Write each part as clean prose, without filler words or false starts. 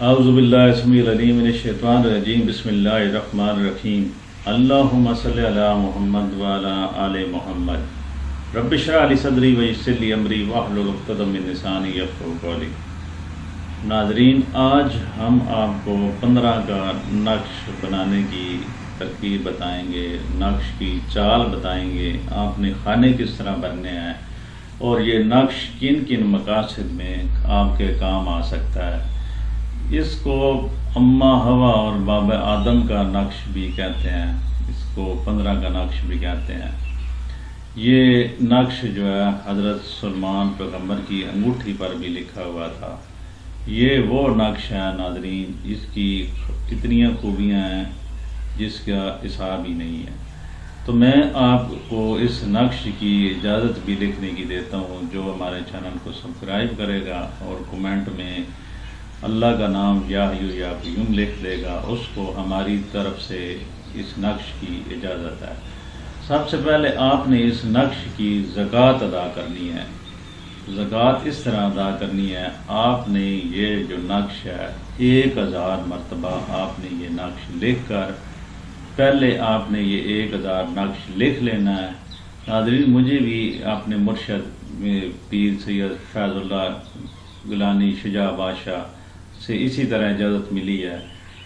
अऊज़ुबिल्लाहि अस्समीउल अलीम मिनश्शैतानिर रजीम बिस्मिल्लाहिर्रहमानिर रहीम अल्लाहुम्मा सल्लि अला मुहम्मद व अला आलि मुहम्मद रब्बि इश्रह ली सदरी व यस्सिर ली अमरी वहलुल उक़दतम मिन लिसानी यफ़क़हू क़ौली। नाज़रीन, आज हम आपको 15 का नक्श बनाने की तरकीब बताएंगे, नक्श की चाल बताएंगे, आपने खाने किस तरह बनने हैं और ये नक्श किन किन मकासद में आपके काम आ सकता है। इसको अम्मा हवा और बाबा आदम का नक्श भी कहते हैं, इसको 15 का नक्श भी कहते हैं। ये नक्श जो है हज़रत सुलेमान पैगम्बर की अंगूठी पर भी लिखा हुआ था। ये वो नक्श है नाज़रीन, इसकी कितनी खूबियाँ हैं जिसका हिसाब ही नहीं है। तो मैं आपको इस नक्श की इजाज़त भी लिखने की देता हूँ। जो हमारे चैनल को सब्सक्राइब करेगा और कमेंट में अल्लाह का नाम या हय्यू या क़य्यूम लिख देगा, उसको हमारी तरफ से इस नक्श की इजाज़त है। सबसे पहले आपने इस नक्श की ज़कात अदा करनी है। ज़कात इस तरह अदा करनी है, आपने ये जो नक्श है 1000 मरतबा आपने ये नक्श लिख कर पहले आपने ये 1000 नक्श लिख लेना है। नाज़रीन, मुझे भी अपने मुर्शद पीर सैयद फैज़ुल्लाह गिलानी शुजा बादशाह से इसी तरह इजाज़त मिली है।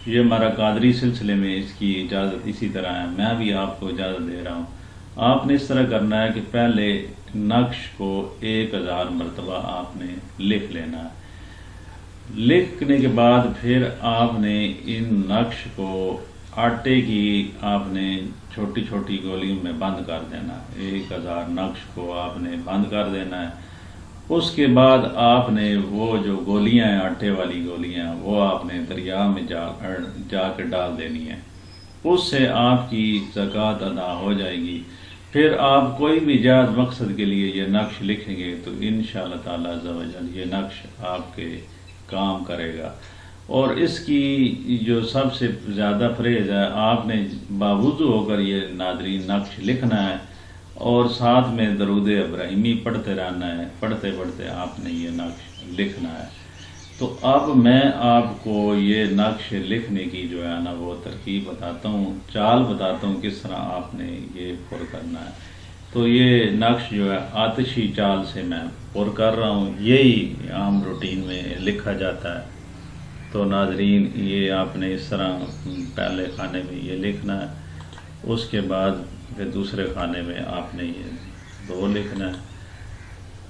ये हमारा कादरी सिलसिले में इसकी इजाज़त इसी तरह है, मैं भी आपको इजाज़त दे रहा हूँ। आपने इस तरह करना है कि पहले नक्श को 1000 मरतबा आपने लिख लेना है। लिखने के बाद फिर आपने इन नक्श को आटे की आपने छोटी छोटी गोलियों में बंद कर देना है। 1000 नक्श को आपने बंद कर देना है। उसके बाद आपने वो जो गोलियां हैं, आटे वाली गोलियां, वो आपने दरिया में जाकर डाल देनी है। उससे आपकी ज़कात अदा हो जाएगी। फिर आप कोई भी जायज़ मकसद के लिए ये नक्श लिखेंगे तो इंशाअल्लाह ताला अज़्ज़ा व जल ये नक्श आपके काम करेगा। और इसकी जो सबसे ज़्यादा फरेज है, आपने बावुज़ू होकर ये नाज़रीन नक्श लिखना है और साथ में दरूद इब्राहिमी पढ़ते रहना है। पढ़ते पढ़ते आपने ये नक्श लिखना है। तो अब मैं आपको ये नक्श लिखने की जो है ना वो तरकीब बताता हूँ, चाल बताता हूँ किस तरह आपने ये पुर करना है। तो ये नक्श जो है आतिशी चाल से मैं पुर कर रहा हूँ, यही आम रूटीन में लिखा जाता है। तो नाज़रीन, ये आपने इस तरह पहले खाने में ये लिखना है, उसके बाद फिर दूसरे खाने में आपने ये 2 लिखना है,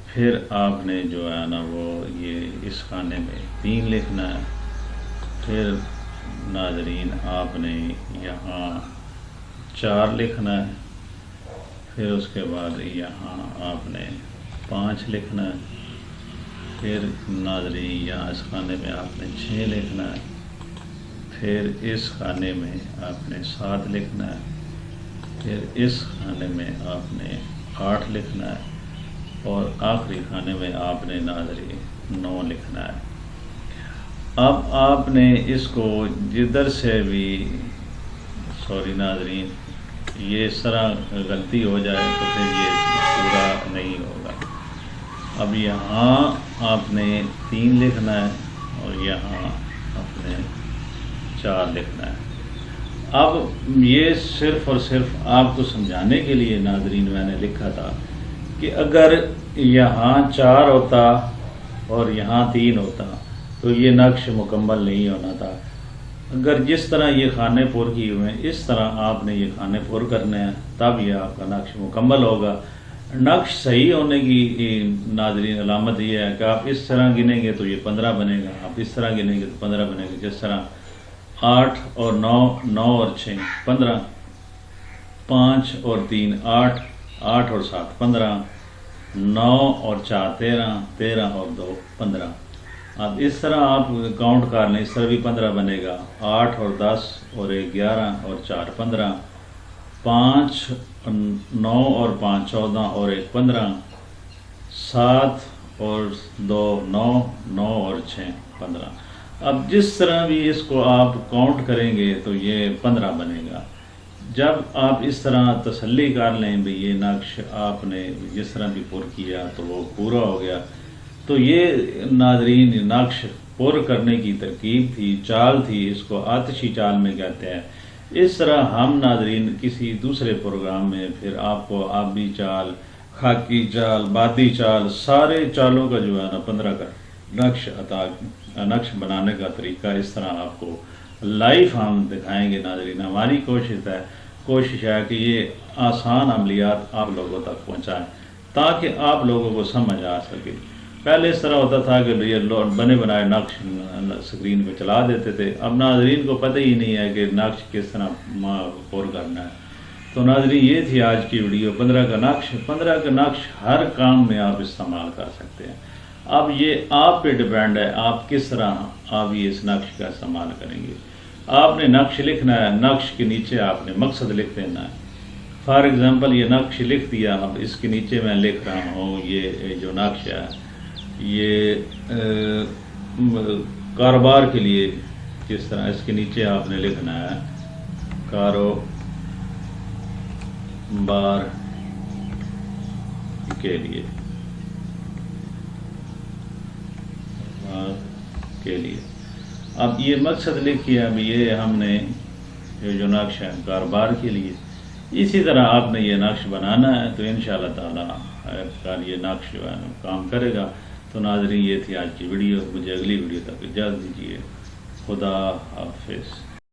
फिर आपने जो है ना वो ये इस खाने में 3 लिखना है, फिर नाज़रीन आपने यहाँ 4 लिखना है, फिर उसके बाद यहाँ आपने 5 लिखना है, फिर नाज़रीन यहाँ इस खाने में आपने 6 लिखना है, फिर इस खाने में आपने 7 लिखना है, फिर इस खाने में आपने 8 लिखना है और आखिरी खाने में आपने नाज़रीन 9 लिखना है। अब आपने इसको जिधर से भी नाज़रीन, ये इस तरह गलती हो जाए तो फिर ये पूरा नहीं होगा। अब यहाँ आपने 3 लिखना है और यहाँ आपने 4 लिखना है। अब ये सिर्फ़ और सिर्फ आपको समझाने के लिए नाज़रीन मैंने लिखा था कि अगर यहाँ 4 होता और यहाँ 3 होता तो ये नक्श मुकम्मल नहीं होना था। अगर जिस तरह ये खाने पुर किए हुए हैं इस तरह आपने ये खाने पुर करने हैं, तब ये आपका नक्श मुकम्मल होगा। नक्श सही होने की नाज़रीन अलामत ये है कि आप इस तरह गिनेंगे तो ये 15 बनेगा, आप इस तरह गिनेंगे तो 15 बनेगा। जिस तरह 8 और 9, 9 और 6 15, 5 और 3 8, 8 और 7 15, 9 और 4 13, 13 और 2 15। अब इस तरह आप काउंट कर लें, इस तरह भी 15 बनेगा। 8 और 10 और 1 11 और 4 15, 5 9 और 5 14 और 1 15, 7 और 2 9, 9 और 6 15। अब जिस तरह भी इसको आप काउंट करेंगे तो ये 15 बनेगा। जब आप इस तरह तसल्ली कर लें भाई ये नक्श आपने जिस तरह भी पुर किया तो वो पूरा हो गया, तो ये नाज़रीन नक्श پر کرنے کی ترکیب تھی، چال تھی، اس کو آتشی چال میں کہتے ہیں۔ اس طرح ہم ناظرین کسی دوسرے پروگرام میں پھر آپ کو آبی چال، خاکی چال، بادی چال، سارے چالوں کا جو ہے نا 15 کا نقش بنانے کا طریقہ اس طرح آپ کو لائیو ہم دکھائیں گے ناظرین۔ ہماری کوشش ہے کہ یہ آسان عملیات آپ لوگوں تک پہنچائیں تاکہ آپ لوگوں کو سمجھ آ سکے۔ پہلے اس طرح ہوتا تھا کہ یہ بنے بنائے نقش اسکرین پہ چلا دیتے تھے، اب ناظرین کو پتہ ہی نہیں ہے کہ نقش کس طرح پر کرنا ہے۔ تو ناظرین یہ تھی آج کی ویڈیو 15 کا نقش۔ 15 کا نقش ہر کام میں آپ استعمال کر سکتے ہیں۔ اب یہ آپ پہ ڈیپینڈ ہے آپ کس طرح آپ یہ اس نقش کا استعمال کریں گے۔ آپ نے نقش لکھنا ہے، نقش کے نیچے آپ نے مقصد لکھ دینا ہے۔ فار ایگزامپل یہ نقش لکھ دیا، اب اس کے نیچے میں لکھ رہا ہوں یہ جو نقش ہے یہ کاروبار کے لیے کس طرح، اس کے نیچے آپ نے لکھنا ہے کاروبار کے لیے اب یہ مقصد لکھیے۔ اب یہ ہم نے جو نقش ہے کاروبار کے لیے، اسی طرح آپ نے یہ نقش بنانا ہے تو انشاءاللہ تعالی یہ نقش جو ہے کام کرے گا۔ تو ناظرین یہ تھی آج کی ویڈیو، مجھے اگلی ویڈیو تک اجازت دیجیے۔ خدا حافظ۔